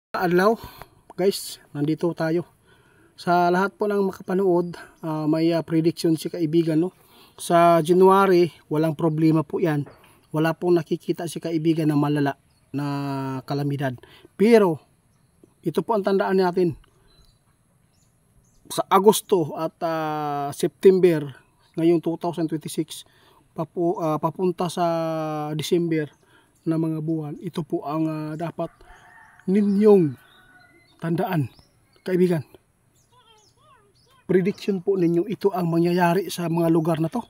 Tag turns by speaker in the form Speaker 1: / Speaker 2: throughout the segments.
Speaker 1: Adlaw guys, nandito tayo sa lahat po ng makapanood. May prediction si kaibigan, no? Sa January walang problema po yan, wala pong nakikita si kaibigan na malala na kalamidad. Pero ito po ang tandaan natin, sa Agosto at September ngayong 2026 papunta sa December na mga buwan, ito po ang dapat ninyong tandaan, kaibigan. Prediction po ninyo, ito ang mangyayari sa mga lugar na to.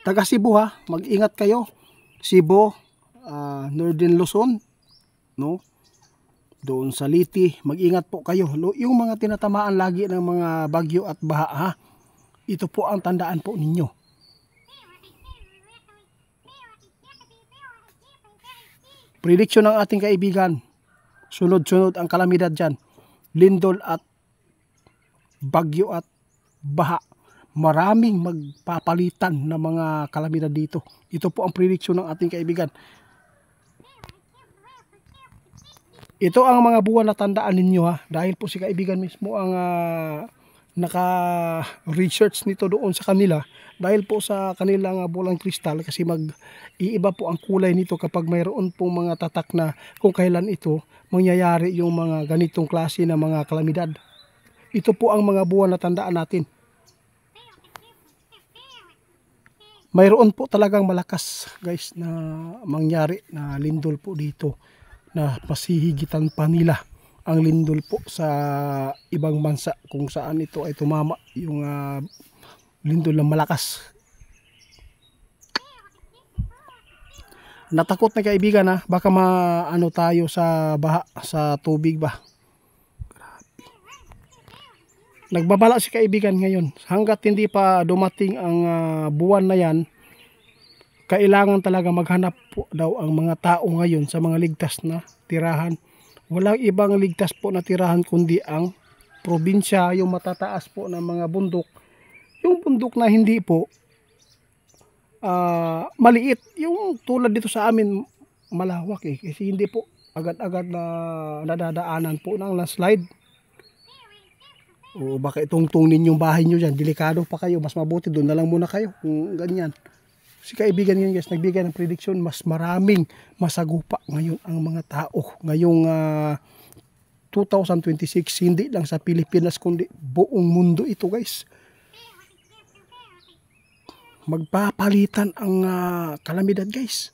Speaker 1: Taga Cebu ha, mag-ingat kayo. Cebu, Northern Luzon, no? Doon sa Liti, mag-ingat po kayo. Yung mga tinatamaan lagi ng mga bagyo at baha ha, ito po ang tandaan po ninyo. Prediction ng ating kaibigan, sunod-sunod ang kalamidad dyan. Lindol at bagyo at baha. Maraming magpapalitan na mga kalamidad dito. Ito po ang prediction ng ating kaibigan. Ito ang mga buwan na tandaan ninyo ha. Dahil po si kaibigan mismo ang naka-research nito doon sa kanila. Dahil po sa kanilang bulang kristal, kasi iiba po ang kulay nito kapag mayroon pong mga tatak na kung kailan ito mangyayari yung mga ganitong klase na mga kalamidad. Ito po ang mga buwan na tandaan natin. Mayroon po talagang malakas guys na mangyari na lindol po dito, na pasihigitan pa nila ang lindol po sa ibang bansa kung saan ito ay tumama yung lindol na malakas. Natakot na kaibigan ha, baka maano tayo sa baha, sa tubig ba. Nagbabala si kaibigan ngayon, hanggat hindi pa dumating ang buwan na yan, kailangan talaga maghanap po daw ang mga tao ngayon sa mga ligtas na tirahan. Walang ibang ligtas po na tirahan kundi ang probinsya, yung matataas po ng mga bundok. Yung bundok na hindi po maliit, yung tulad dito sa amin malawak kasi hindi po agad-agad na nadadaanan po ng landslide. O baka itungtong ninyong bahay nyo dyan, delikado pa kayo, mas mabuti doon na lang muna kayo kung ganyan. Si kaibigan ngayon guys, nagbigay ng prediction, mas maraming masagupa ngayon ang mga tao ngayong 2026, hindi lang sa Pilipinas kundi buong mundo ito guys. Magpapalitan ang kalamidad guys.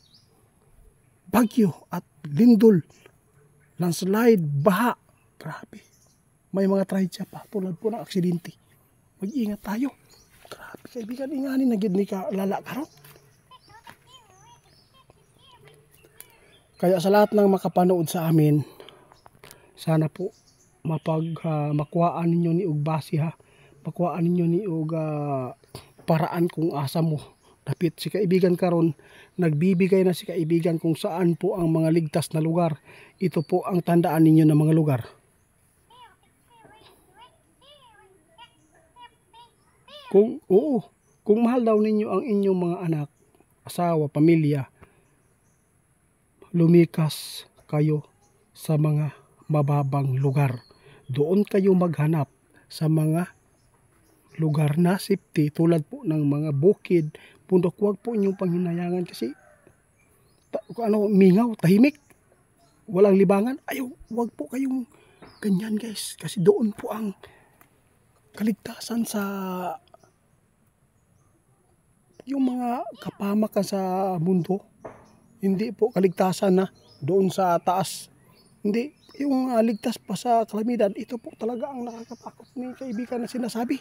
Speaker 1: Bagyo at lindol, landslide, baha, grabe. May mga trahedya pa tulad po ng aksidente. Mag-ingat tayo. Grabe kaibigan, inganin na gid ni ka lala karon. Kaya sa lahat ng makapanood sa amin, sana po makuhaan ninyo ni og base ha. Makuhaan ninyo ni og paraan kung asa mo dapit si kaibigan karon. Nagbibigay na si kaibigan kung saan po ang mga ligtas na lugar. Ito po ang tandaan ninyo ng mga lugar. Kung mahal daw ninyo ang inyong mga anak, asawa, pamilya, lumikas kayo sa mga mababang lugar. Doon kayo maghanap sa mga lugar na safety tulad po ng mga bukid, bundok. Huwag po inyong panghinayangan kasi mingaw, tahimik, walang libangan. Ayaw, huwag po kayong ganyan guys, kasi doon po ang kaligtasan sa yung mga kapamakan sa mundo. Hindi po kaligtasan na doon sa taas, hindi yung ligtas pa sa kalamidad. Ito po talaga ang nakakatakot ni kaibigan na sinasabi.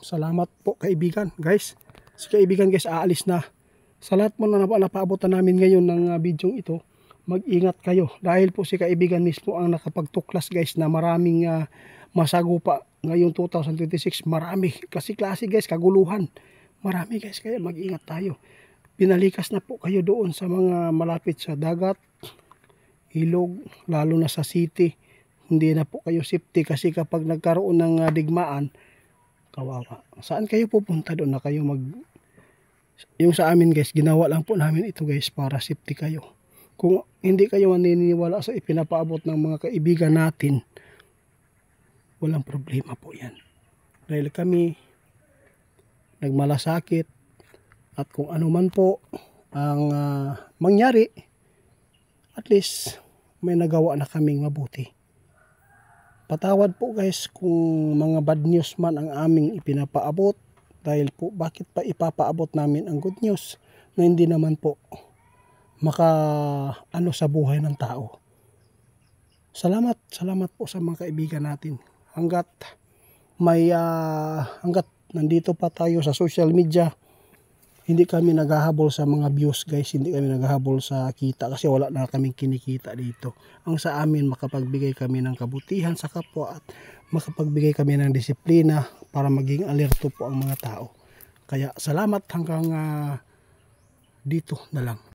Speaker 1: Salamat po kaibigan guys. Si kaibigan guys aalis na. Sa lahat mo na napaabotan namin ngayon ng video ito, mag-ingat kayo dahil po si kaibigan mismo ang nakapagtuklas guys na maraming masagupa ngayong 2026. Marami kasi klase guys, kaguluhan, marami guys, kaya mag-ingat tayo. Pinalikas na po kayo doon sa mga malapit sa dagat, ilog, lalo na sa city. Hindi na po kayo safety kasi kapag nagkaroon ng digmaan, kawawa. Saan kayo pupunta? Doon na kayo Yung sa amin guys, ginawa lang po namin ito guys para safety kayo. Kung hindi kayo maniniwala sa ipinapaabot ng mga kaibigan natin, walang problema po yan. Dahil kami nagmalasakit at kung ano man po ang mangyari, at least may nagawa na kaming mabuti. Patawad po guys kung mga bad news man ang aming ipinapaabot, dahil po bakit pa ipapaabot namin ang good news na hindi naman po maka ano sa buhay ng tao. Salamat po sa mga kaibigan natin. Hanggat nandito pa tayo sa social media, hindi kami naghahabol sa mga views guys, hindi kami naghahabol sa kita kasi wala na kaming kinikita dito. Ang sa amin, makapagbigay kami ng kabutihan sa kapwa at makapagbigay kami ng disiplina para maging alerto po ang mga tao. Kaya salamat hanggang dito na lang.